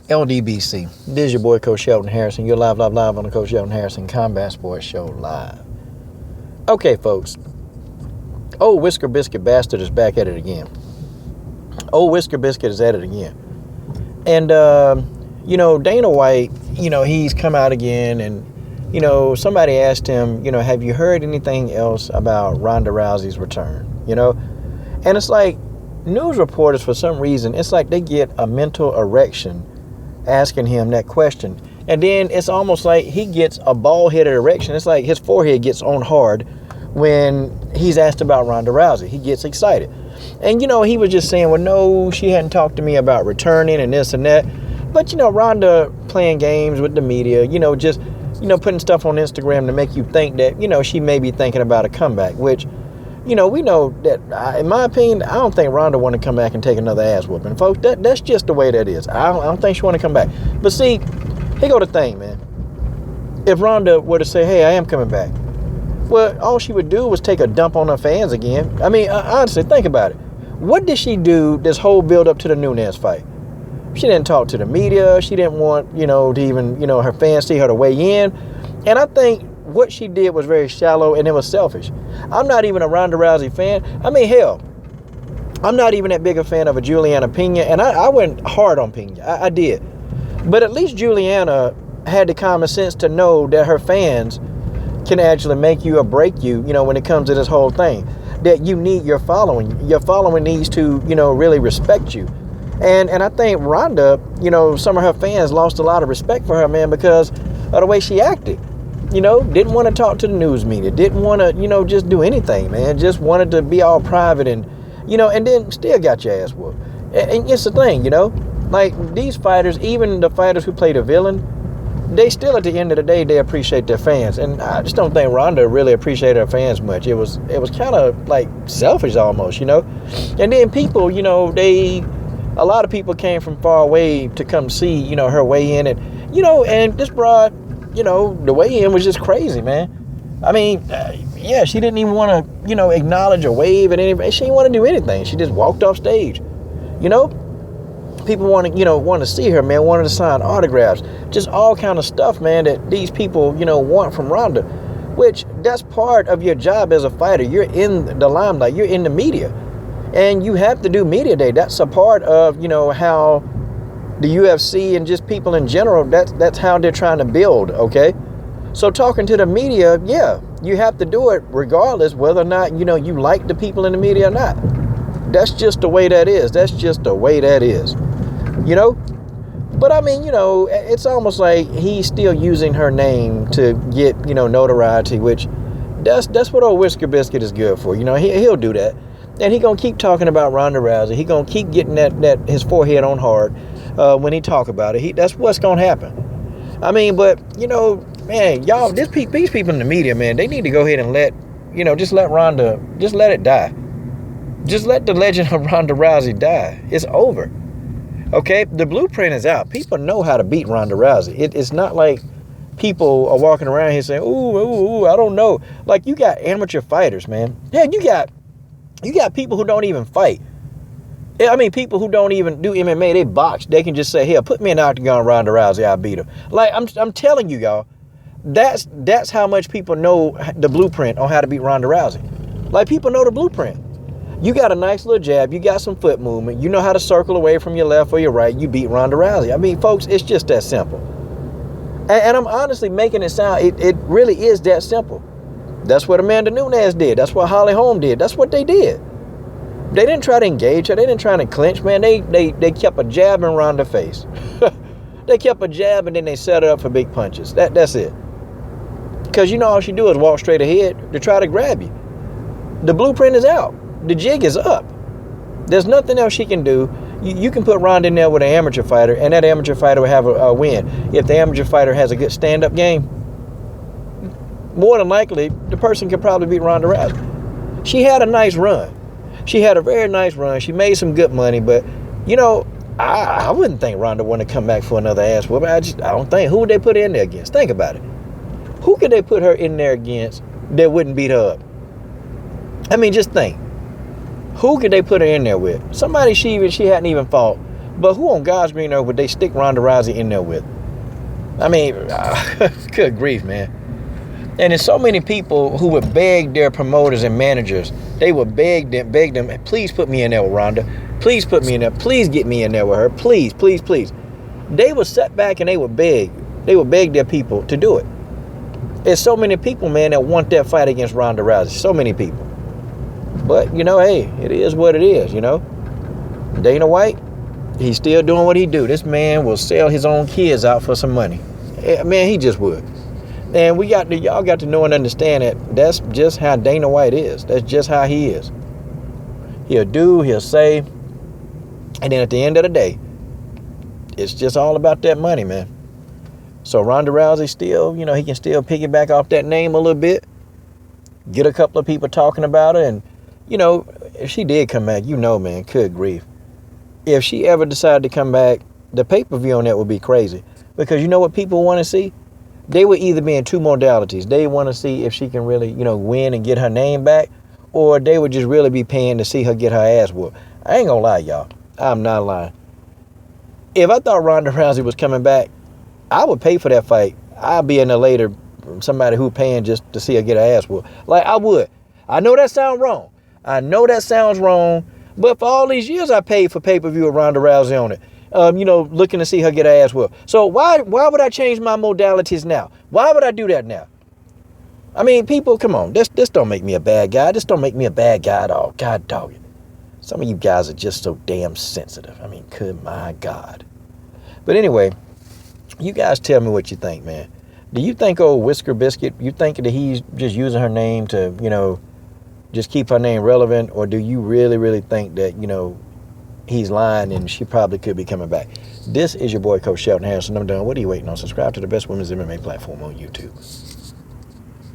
LDBC. This is your boy, Coach Sheldon Harrison. You're live on the Coach Sheldon Harrison Combat Sports Show live. Okay, folks. Old Whisker Biscuit bastard is back at it again. Old Whisker Biscuit is at it again. And, Dana White, he's come out again and, somebody asked him, have you heard anything else about Ronda Rousey's return? And it's like news reporters, for some reason, it's like they get a mental erection asking him that question. And then it's almost like he gets a bald-headed erection. It's like his forehead gets on hard when he's asked about Ronda Rousey. He gets excited. And, he was just saying, well, no, she hadn't talked to me about returning and this and that. But, Ronda playing games with the media, just, putting stuff on Instagram to make you think that, she may be thinking about a comeback, which, we know that, in my opinion, I don't think Ronda want to come back and take another ass whooping. Folks, that's just the way that is. I don't think she want to come back. But see, here go the thing, man. If Ronda were to say, hey, I am coming back, well, all she would do was take a dump on her fans again. I mean, honestly, think about it. What did she do this whole build up to the Nunes fight? She didn't talk to the media. She didn't want, to even, her fans see her to weigh in. And I think what she did was very shallow and it was selfish. I'm not even a Ronda Rousey fan. I mean, hell, I'm not even that big a fan of a Juliana Pena. And I went hard on Pena. I did. But at least Juliana had the common sense to know that her fans can actually make you or break you, when it comes to this whole thing. That you need your following. Your following needs to, really respect you. And I think Ronda, some of her fans lost a lot of respect for her, man, because of the way she acted. Didn't want to talk to the news media. Didn't want to, just do anything, man. Just wanted to be all private and, and then still got your ass whooped. And it's the thing, like these fighters, even the fighters who play the villain, they still, at the end of the day, they appreciate their fans. And I just don't think Ronda really appreciated her fans much. It was kind of like selfish almost, And then people, a lot of people came from far away to come see, her weigh in. And, and this broad, the weigh-in was just crazy, man. I mean, she didn't even want to, acknowledge or wave at anybody. She didn't want to do anything. She just walked off stage, People want to see her, man, wanted to sign autographs. Just all kind of stuff, man, that these people, want from Ronda. Which, that's part of your job as a fighter. You're in the limelight. You're in the media. And you have to do media day. That's a part of, how the UFC and just people in general, that's how they're trying to build, okay? So talking to the media, yeah, you have to do it regardless whether or not, you like the people in the media or not. That's just the way that is. That's just the way that is, But I mean, it's almost like he's still using her name to get, notoriety, which that's what old Whisker Biscuit is good for. He'll do that. And he gonna keep talking about Ronda Rousey. He gonna keep getting that his forehead on hard when he talk about it. That's what's gonna happen. I mean, but man, y'all, these people in the media, man, they need to go ahead and just let Ronda, just let it die. Just let the legend of Ronda Rousey die. It's over. Okay, the blueprint is out. People know how to beat Ronda Rousey. It's not like people are walking around here saying, ooh, I don't know. Like, you got amateur fighters, man. Yeah, you got people who don't even fight. I mean, people who don't even do MMA, they box. They can just say, "Here, put me in the octagon, Ronda Rousey, I'll beat her." Like, I'm telling you, y'all, that's how much people know the blueprint on how to beat Ronda Rousey. Like, people know the blueprint. You got a nice little jab. You got some foot movement. You know how to circle away from your left or your right. You beat Ronda Rousey. I mean, folks, it's just that simple. And I'm honestly making it sound, it really is that simple. That's what Amanda Nunes did. That's what Holly Holm did. That's what they did. They didn't try to engage her. They didn't try to clinch, man. They kept a jab in Ronda's face. They kept a jab and then they set her up for big punches. That's it. Because all she do is walk straight ahead to try to grab you. The blueprint is out. The jig is up. There's nothing else she can do. You can put Ronda in there with an amateur fighter, and that amateur fighter will have a win. If the amateur fighter has a good stand-up game, more than likely, the person could probably beat Ronda Rousey. She had a nice run. She had a very nice run. She made some good money, but, I wouldn't think Ronda wanted to come back for another ass whooping. I don't think. Who would they put her in there against? Think about it. Who could they put her in there against that wouldn't beat her up? I mean, just think. Who could they put her in there with? Somebody she hadn't even fought But who on God's green earth would they stick Ronda Rousey in there with? I mean, good grief, man. And there's so many people who would beg their promoters and managers. They would beg them, please put me in there with Ronda. Please put me in there. Please get me in there with her. Please, please, please. They would sit back and they would beg. They would beg their people to do it. There's so many people, man, that want that fight against Ronda Rousey. So many people. But, hey, it is what it is, Dana White, he's still doing what he do. This man will sell his own kids out for some money. Man, he just would. And y'all got to know and understand that that's just how Dana White is. That's just how he is. He'll do, he'll say, and then at the end of the day, it's just all about that money, man. So Ronda Rousey still, he can still piggyback off that name a little bit. Get a couple of people talking about her. And, if she did come back, man, good grief. If she ever decided to come back, the pay-per-view on that would be crazy. Because you know what people want to see? They would either be in two modalities. They want to see if she can really, win and get her name back. Or they would just really be paying to see her get her ass whooped. I ain't gonna lie, y'all. I'm not lying. If I thought Ronda Rousey was coming back, I would pay for that fight. I'd be in there later, somebody who paying just to see her get her ass whooped. Like, I would. I know that sounds wrong. But for all these years I paid for pay-per-view with Ronda Rousey on it. Looking to see her get her ass whooped. So why would I change my modalities now? Why would I do that now? I mean, people, come on. This don't make me a bad guy. This don't make me a bad guy at all. God dog it. Some of you guys are just so damn sensitive. I mean, good my God. But anyway, you guys tell me what you think, man. Do you think old Whisker Biscuit, you think that he's just using her name to, just keep her name relevant? Or do you really, really think that, he's lying and she probably could be coming back? This is your boy, Coach Shelton Harrison. I'm done. What are you waiting on? Subscribe to the best women's MMA platform on YouTube.